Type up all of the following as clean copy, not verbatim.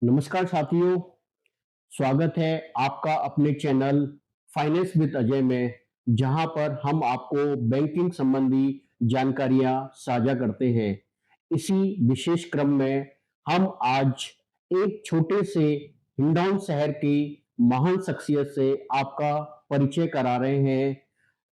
नमस्कार साथियों, स्वागत है आपका अपने चैनल फाइनेंस विद अजय में, जहां पर हम आपको बैंकिंग संबंधी जानकारियां साझा करते हैं। इसी विशेष क्रम में हम आज एक छोटे से हिंडौन शहर की महान शख्सियत से आपका परिचय करा रहे हैं,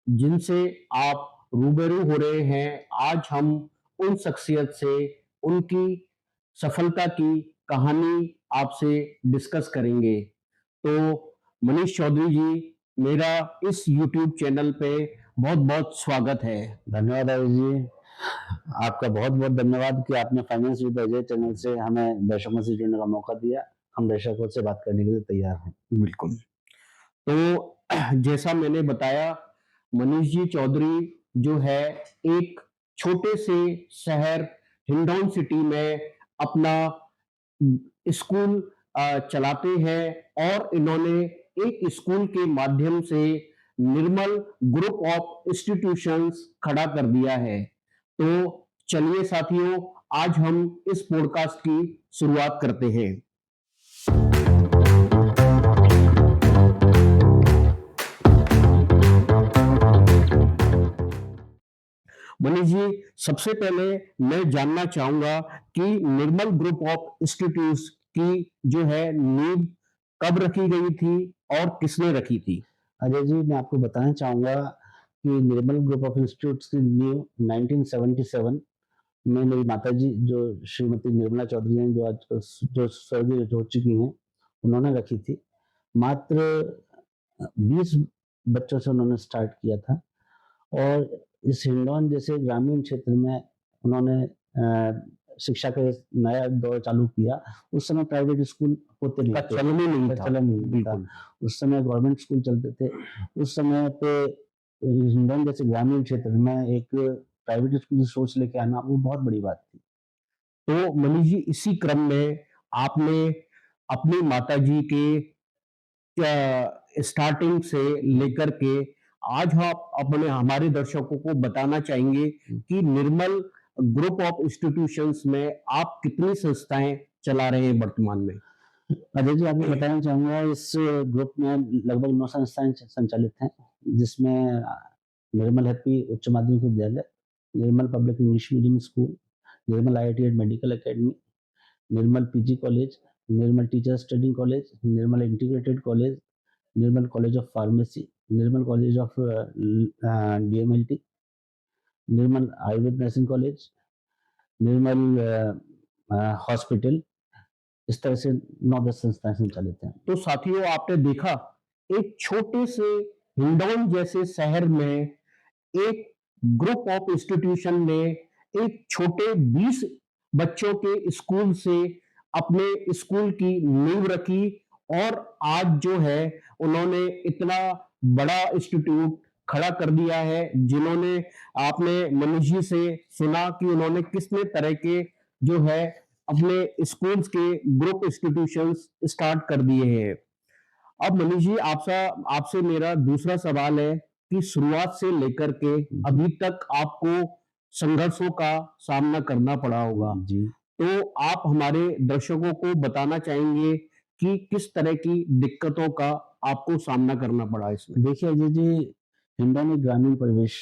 जिनसे आप रूबरू हो रहे हैं। आज हम उन शख्सियत से उनकी सफलता की कहानी आपसे डिस्कस करेंगे। तो मनीष चौधरी जी, मेरा इस यूट्यूब चैनल पे बहुत-बहुत स्वागत है। धन्यवाद आयुष जी। आपका बहुत-बहुत धन्यवाद कि आपने फाइनेंस विद अजय चैनल से हमें दर्शकों से जुड़ने का मौका दिया। हम दर्शकों से बात करने के लिए तैयार हैं। बिल्कुल। तो जैसा मैंने बताया, मनीष जी चौधरी जो है एक छोटे से शहर हिंडौन सिटी में अपना स्कूल चलाते हैं और इन्होंने एक स्कूल के माध्यम से निर्मल ग्रुप ऑफ इंस्टीट्यूशंस खड़ा कर दिया है। तो चलिए साथियों, आज हम इस पॉडकास्ट की शुरुआत करते हैं। मनीष जी, सबसे पहले मैं जानना चाहूंगा कि निर्मल ग्रुप ऑफ इंस्टीट्यूट की जो है नींव कब रखी गई थी और किसने रखी थी? अजय जी, मैं आपको बताना चाहूँगा कि निर्मल ग्रुप ऑफ इंस्टीट्यूट्स की नींव 1977 में मेरी माताजी जो श्रीमती निर्मला चौधरी हैं, जो आजकल जो स्वर्गीय हो चुकी हैं, उन्होंने रखी थी। मात्र 20 बच्चों से उन्होंने स्टार्ट किया था और इस हिंडौन जैसे ग्रामीण क्षेत्र में उन्होंने शिक्षा का एक नया दौर चालू किया। उस समय प्राइवेट स्कूल होते नहीं थे, चलन ही नहीं था। चलन ही नहीं था। बिल्कुल। उस समय गवर्नमेंट स्कूल चलते थे। उस समय पे हिंडौन जैसे ग्रामीण क्षेत्र में एक प्राइवेट स्कूल की सोच लेके आना वो बहुत बड़ी बात थी। तो मनीष जी, इसी क्रम में आपने अपनी माताजी के स्टार्टिंग से लेकर के आज आप अपने हमारे दर्शकों को बताना चाहेंगे कि निर्मल ग्रुप ऑफ इंस्टीट्यूशंस में आप कितनी संस्थाएं चला रहे हैं वर्तमान में? अजय जी, आपको बताना चाहूँगा इस ग्रुप में लगभग 9 संस्थाएँ संचालित हैं, जिसमें निर्मल हैप्पी उच्च माध्यमिक विद्यालय, Nirmal public English medium school, Nirmal IIT and medical academy, Nirmal PG college, Nirmal teachers training college, Nirmal integrated college, Nirmal college of pharmacy, Nirmal college of DMLT, Nirmal Ayurveda nursing college, Nirmal hospital. इस तरह से 9-10 संस्थाएँ संचालित हैं। तो साथियों, आपने देखा एक छोटे से हिंडौन जैसे शहर में एक ग्रुप ऑफ इंस्टीट्यूशन ने एक छोटे 20 बच्चों के स्कूल से अपने स्कूल की नींव रखी और आज जो है उन्होंने इतना बड़ा इंस्टीट्यूट खड़ा कर दिया है। जिन्होंने आपने मनीष जी से सुना कि उन्होंने कितने तरह के जो है अपने स्कूल्स के ग्रुप इंस्टीट्यूशंस स्टार्ट कर दिए हैं। अब मनीष जी, आपसा आपसे मेरा दूसरा सवाल है कि शुरुआत से लेकर के अभी तक आपको संघर्षों का सामना करना पड़ा होगा। जी। तो आप हमारे दर्शकों को बताना चाहेंगे कि किस तरह की दिक्कतों का आपको सामना करना पड़ा इसमें? देखिए अजय जी, हिंडौन एक ग्रामीण परिवेश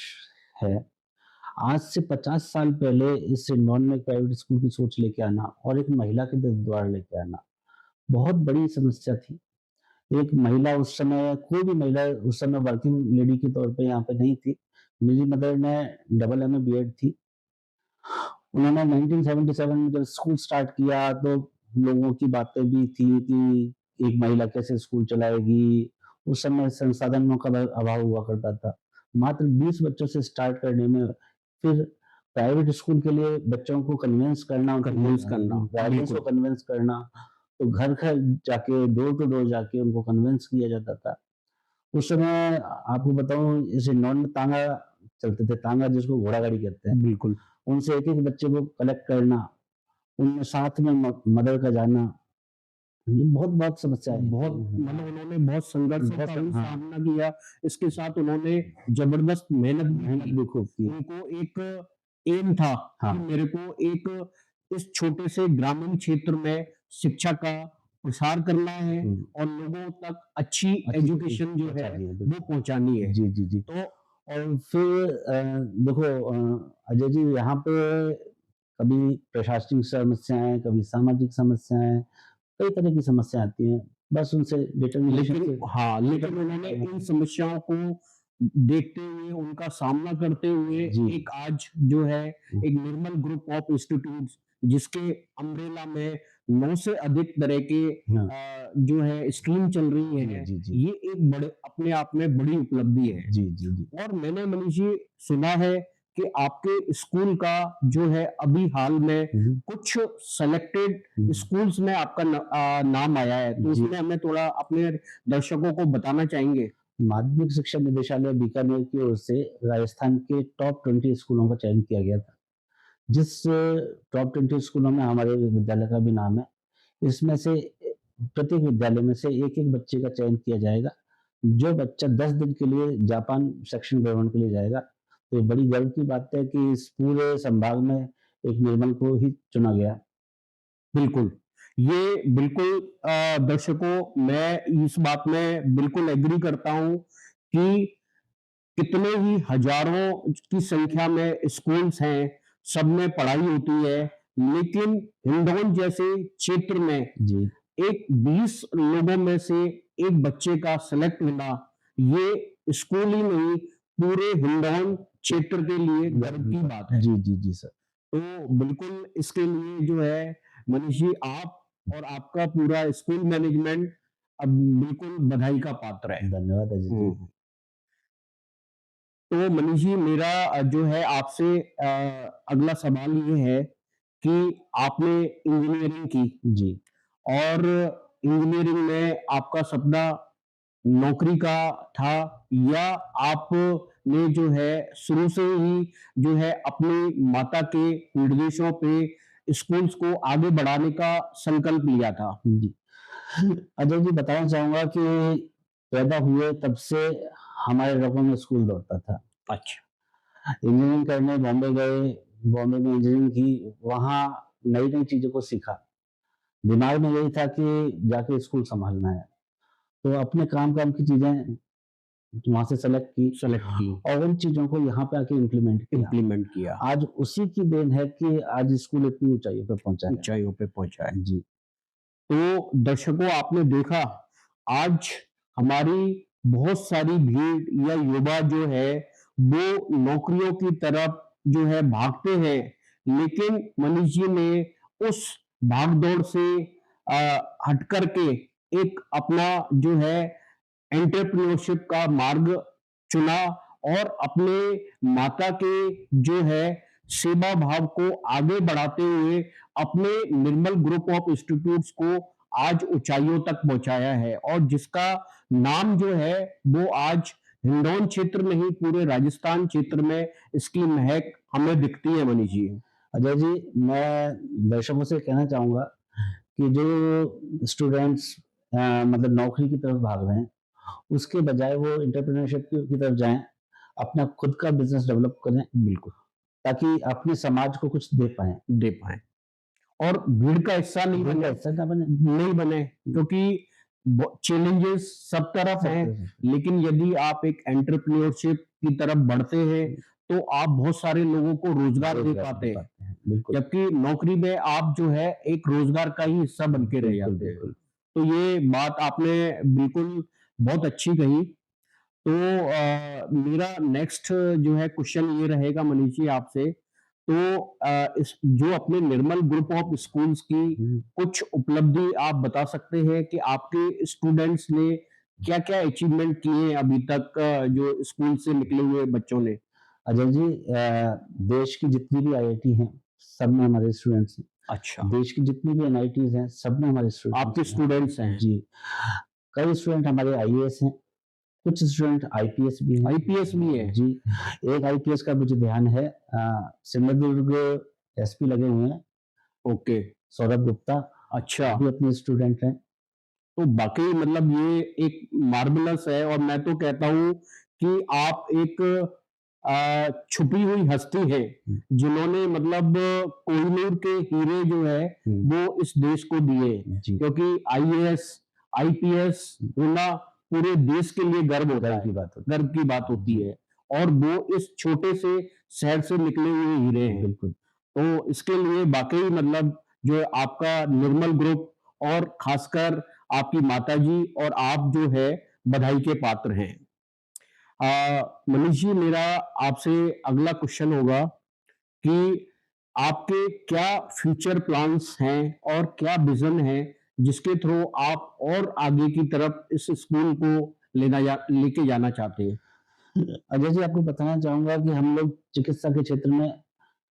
है। आज से 50 साल पहले इस हिंडौन में प्राइवेट स्कूल की सोच लेके आना और एक महिला के द्वारा लेके आना, बहुत बड़ी समस्या थी। एक महिला उस समय कोई भी महिला उस समय वर्किंग लेडी के तौर पे यहाँ पे नहीं थी। मेरी मदर ने डबल एमए बीएड थी। उन्होंने 1977 में जब स्कूल स्टार्ट किया तो लोगों की बातें भी थी कि एक महिला कैसे स्कूल चलाएगी। उस समय संसाधनों का अभाव हुआ करता था। मात्र 20 बच्चों से स्टार्ट करने में फिर प्राइवेट स्कूल के लिए बच्चों को कन्विंस करना, पेरेंट्स को कन्विंस करना, तो घर-घर जाके, डोर टू डोर जाके उनको कन्विंस किया जाता था। उस समय आपको बताऊँ इस हिंडौन में तांगा चलते थे, तांगा जिसको घोड़ा गाड़ी कहते हैं। बिल्कुल। उनसे एक-एक बच्चे को कलेक्ट करना, उनमें साथ में मदर का जाना, ये बहुत-बहुत समस्या है। बहुत मतलब उन्होंने बहुत संघर्षों का भी हाँ, सामना किया। इसके साथ उन्होंने जबरदस्त मेहनत भी मेहनत की। भी खूब की। उनको एक एम था कि हाँ, मेरे को एक इस छोटे से ग्रामीण क्षेत्र में शिक्षा का प्रसार करना है हुँ, और लोगों तक अच्छी अच्छी एजुकेशन जो है पहुँचानी है, वो बिल्कुल। पहुँचानी है। जी, जी, जी। तो और फिर देखो अजय जी यहाँ पे कभी प्रशासनिक समस्याएँ, कभी सामाजिक समस्याएँ, कई तरह की समस्या आती हैं। बस उनसे डिटर्मिनेशन लेकिन से हाँ, लेकिन निपटना उन्होंने पड़ता है। इन समस्याओं को देखते हुए, उनका सामना करते हुए जी। एक आज जो है हुँ, एक निर्मल ग्रुप ऑफ इंस्टीट्यूट्स जिसके अम्ब्रेला में 9 से अधिक तरह के हाँ। जो है स्ट्रीम चल रही जी, हैं, जी, जी। ये एक बड़े अपने आप में बड़ी उपलब्धि है। जी, जी, जी। और मैंने मनीष जी सुना है कि आपके स्कूल का जो है अभी हाल में हुँ, हुँ। कुछ सेलेक्टेड हुँ। स्कूल्स में आपका नाम आया है, तो जी। उसमें हमें थोड़ा अपने दर्शकों को बताना चाहेंगे? माध्यमिक शिक्षा निदेशालय बीकानेर की ओर से राजस्थान के टॉप 20 स्कूलों का चयन किया गया था। जिस टॉप 20 स्कूलों में हमारे विद्यालय का भी नाम है। इसमें से प्रत्येक विद्यालय में से एक-एक बच्चे का चयन किया जाएगा। जो बच्चा 10 दिन के लिए जापान शैक्षणिक भ्रमण के लिए जाएगा, तो ये बड़ी गर्व की बात है कि इस पूरे संभाग में एक निर्मल को ही चुना गया। बिल्कुल। ये बिल्कुल दर्शकों मैं इस बात में बिल्कुल एग्री करता हूँ कि कितने ही हज़ारों की संख्या में स्कूल्स हैं, सब में पढ़ाई होती है, लेकिन हिंडौन जैसे क्षेत्र में जी, एक 20 लोगों में से एक बच्चे का सेलेक्ट होना, ये स्कूल ही नहीं, पूरे हिंडौन क्षेत्र के लिए गर्व की बात है। जी, जी, जी, सर। तो बिल्कुल इसके लिए जो है मनीष जी आप और आपका पूरा स्कूल मैनेजमेंट अब बिल्कुल बधाई का पात्र है। धन्यवाद अजय जी। हुँ। तो मनीष जी मेरा जो है आपसे अगला सवाल ये है कि आपने इंजीनियरिंग की जी, और इंजीनियरिंग में आपका सपना नौकरी का था या आपने जो है शुरू से ही जो है अपनी माता के निर्देशों पे स्कूल्स को आगे बढ़ाने का संकल्प लिया था? जी। अजय जी बताना चाहूँगा कि पैदा हुए तब से हमारे रगों में स्कूल दौड़ता था। अच्छा, इंजीनियरिंग करने बॉम्बे गए, बॉम्बे में इंजीनियरिंग की, वहाँ नई-नई चीज़ों को सीखा। दिमाग में यही था कि जाके स्कूल सँभालना है। तो अपने काम-काम की चीज़ें वहाँ से सेलेक्ट की सेलेक्ट की, और उन चीज़ों को यहाँ पे आके इम्प्लीमेंट किया। इम्प्लीमेंट किया, आज उसी की देन है कि आज स्कूल इतनी ऊँचाइयों पे पहुँचा है। ऊँचाइयों पे पहुँचा है। जी, तो दर्शकों आपने देखा आज हमारी बहुत सारी भीड़ या युवा जो है वो नौकरियों की तरफ जो है भागते हैं लेकिन मनीष जी ने उस भागदौड़ से हट करके एक अपना जो है एंटरप्रेन्योरशिप का मार्ग चुना और अपने माता के जो है सेवा भाव को आगे बढ़ाते हुए अपने निर्मल ग्रुप ऑफ इंस्टीट्यूट्स को आज ऊंचाइयों तक पहुंचाया है और जिसका नाम जो है वो आज हिंडौन क्षेत्र में ही पूरे राजस्थान क्षेत्र में इसकी महक हमें दिखती है मनीष जी। अजय जी मैं दर्शकों से कहना चाहूँगा कि जो स्टूडेंट्स मतलब नौकरी की तरफ भाग रहे हैं, उसके बजाय वो एंटरप्रेन्योरशिप की तरफ जाएँ, अपना खुद का बिज़नेस डेवलप करें, बिल्कुल ताकि अपने समाज को कुछ दे पाएँ। दे पाए और भीड़ का हिस्सा नहीं भीड़ का बने हिस्सा ना बने। नहीं बने क्योंकि चैलेंजेस सब तरफ सब हैं तरह से। लेकिन यदि आप एक एंटरप्रेन्योरशिप की तरफ बढ़ते हैं तो आप बहुत सारे लोगों को रोजगार दे रोज़गार दे पाते हैं पाते हैं। बिल्कुल, जबकि नौकरी में आप जो है एक रोजगार का ही हिस्सा बन के रह बिल्कुल, जाते हैं। बिल्कुल। तो ये बात आपने बिल्कुल बहुत अच्छी कही। तो मेरा नेक्स्ट जो है क्वेश्चन ये रहेगा मनीष जी आपसे तो इस जो अपने निर्मल ग्रुप ऑफ स्कूल्स की हुँ। कुछ उपलब्धि आप बता सकते हैं कि आपके स्टूडेंट्स ने क्या-क्या अचीवमेंट किए हैं अभी तक जो स्कूल से निकले हुए बच्चों ने? अजय जी देश की जितनी भी आईआईटी हैं, सब में हमारे स्टूडेंट्स हैं। अच्छा, देश की जितनी भी एनआईटीज़ हैं, सब में हमारे आपके स्टूडेंट्स हैं। स्टूडेंट्स हैं, जी, कई स्टूडेंट हमारे आईएएस हैं, कुछ स्टूडेंट आईपीएस भी हैं। आईपीएस भी है। जी, एक आईपीएस का मुझे ध्यान है सिंधुदुर्ग एसपी लगे हुए हैं, ओके, सौरभ गुप्ता, अच्छा। वो भी अपने स्टूडेंट हैं। तो वाक़ई मतलब ये एक मार्वेलस है और मैं तो कहता हूँ कि आप एक छुपी हुई हस्ती है हुँ। जिन्होंने मतलब कोहिनूर के हीरे जो है हुँ। वो इस देश को दिए, जी। क्योंकि आईएएस आईपीएस होना पूरे देश के लिए गर्व होता गर्व है, की बात होती गर्व की बात होती जी। है और वो इस छोटे से शहर से निकले हुए हीरे हैं। बिल्कुल। तो इसके लिए वाक़ई मतलब जो है आपका निर्मल ग्रुप और ख़ासकर आपकी माताजी और आप जो है बधाई के पात्र हैं। मनीष जी, मेरा आपसे अगला क्वेश्चन होगा कि आपके क्या फ्यूचर प्लान्स हैं और क्या विज़न है जिसके थ्रू आप और आगे की तरफ इस स्कूल को लेके जाना चाहते हैं? अजय जी, आपको बताना चाहूँगा कि हम लोग चिकित्सा के क्षेत्र में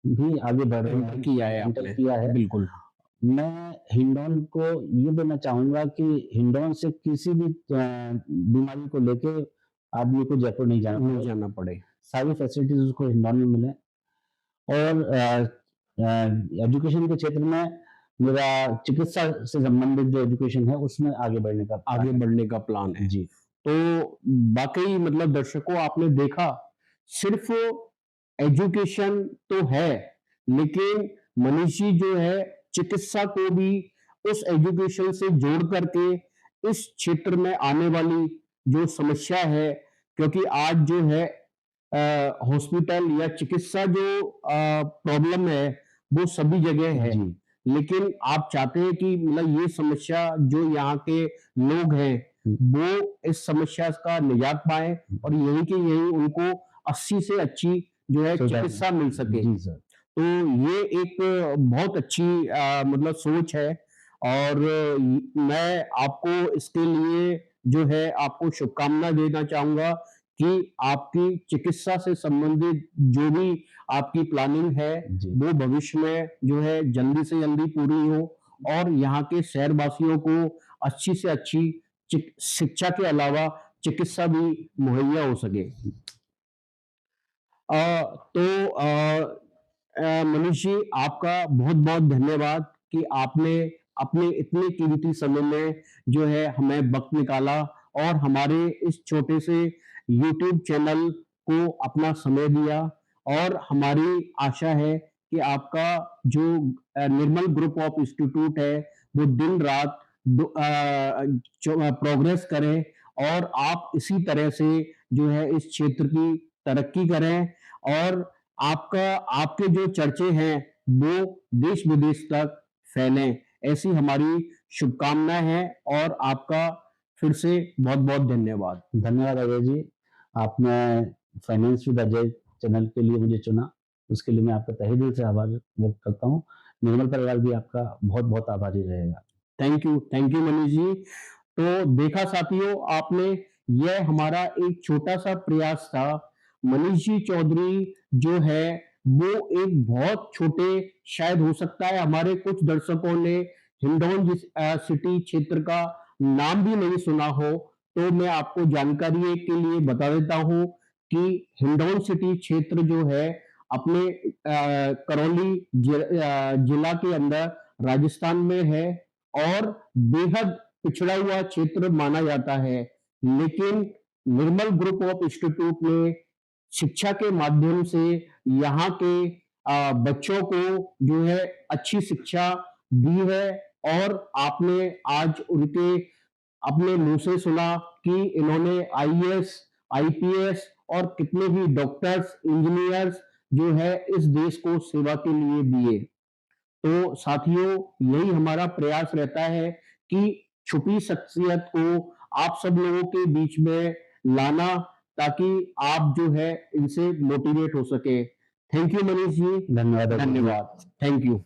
भी आगे बढ़ रहे एंटर हैं, किया है एंटर आपने, किया है। बिल्कुल। मैं हिंडौन को ये देना चाहूँगा कि हिंडौन से किसी भी बीमारी को लेके आदमी को जयपुर नहीं जाना नहीं पड़े। जाना पड़े। सारी फैसिलिटीज़ उसको हिंडौन में मिलें और एजुकेशन के क्षेत्र में मेरा चिकित्सा से संबंधित जो एजुकेशन है, उसमें आगे बढ़ने का आगे प्लान है। बढ़ने का प्लान है। जी। तो वाक़ई मतलब दर्शकों आपने देखा, सिर्फ़ एजुकेशन तो है, लेकिन मनीष जी जो है चिकित्सा को भी उस एजुकेशन से जोड़ करके इस क्षेत्र में आने वाली जो समस्या है, क्योंकि आज जो है हॉस्पिटल या चिकित्सा जो प्रॉब्लम है, वो सभी जगह है। जी। लेकिन आप चाहते हैं कि मतलब ये समस्या जो यहाँ के लोग हैं, हुँ। वो इस समस्या का निजात पाएँ और यही की यही उनको अच्छी से अच्छी जो है सुविधा चिकित्सा मिल सके। जी, सर। तो ये एक बहुत अच्छी मतलब सोच है और मैं आपको इसके लिए जो है आपको शुभकामना देना चाहूँगा कि आपकी चिकित्सा से संबंधित जो भी आपकी प्लानिंग है, जी। वो भविष्य में जो है जल्दी से जल्दी पूरी हो और यहाँ के शहरवासियों को अच्छी से अच्छी शिक्षा के अलावा चिकित्सा भी मुहैया हो सके। तो मनीष जी, आपका बहुत-बहुत धन्यवाद कि आपने अपने इतने कीमती समय में जो है हमें वक़्त निकाला और हमारे इस छोटे से यूट्यूब चैनल को अपना समय दिया और हमारी आशा है कि आपका जो निर्मल ग्रुप ऑफ इंस्टीट्यूट है, वो दिन-रात प्रोग्रेस करे और आप इसी तरह से जो है इस क्षेत्र की तरक्की करें और आपके जो चर्चे हैं, वो देश-विदेश तक फैलें। ऐसी हमारी शुभकामनाएँ हैं और आपका फिर से बहुत-बहुत धन्यवाद। धन्यवाद अजय जी। आपने फाइनेंस विद अजय चैनल के लिए मुझे चुना, उसके लिए मैं आपका तहे दिल से आभार व्यक्त करता हूँ। निर्मल परिवार भी आपका बहुत-बहुत आभारी रहेगा। Thank you Manish ji. तो देखा साथियों आपने, यह हमारा एक छोटा-सा प्रयास था। मनीष जी चौधरी जो है, वो एक बहुत छोटे, शायद हो सकता है हमारे कुछ दर्शकों ने हिंडौन सिटी क्षेत्र का नाम भी नहीं सुना हो, तो मैं आपको जानकारी के लिए बता देता हूँ कि हिंडौन सिटी क्षेत्र जो है, अपने करौली जिला के अंदर राजस्थान में है और बेहद पिछड़ा हुआ क्षेत्र माना जाता है। लेकिन निर्मल ग्रुप ऑफ इंस्टीट्यूट ने शिक्षा के माध्यम से यहाँ के बच्चों को जो है अच्छी शिक्षा दी है और आपने आज उनके अपने मुँह से सुना कि इन्होंने आईएएस, आईपीएस और कितने भी डॉक्टर्स, इंजीनियर्स जो है इस देश को सेवा के लिए दिए। तो साथियों, यही हमारा प्रयास रहता है कि छुपी शख्सियत को आप सब लोगों के बीच में लाना, ताकि आप जो है इनसे मोटिवेट हो सके। Thank you Manish ji. धन्यवाद अजय जी। धन्यवाद। Thank you.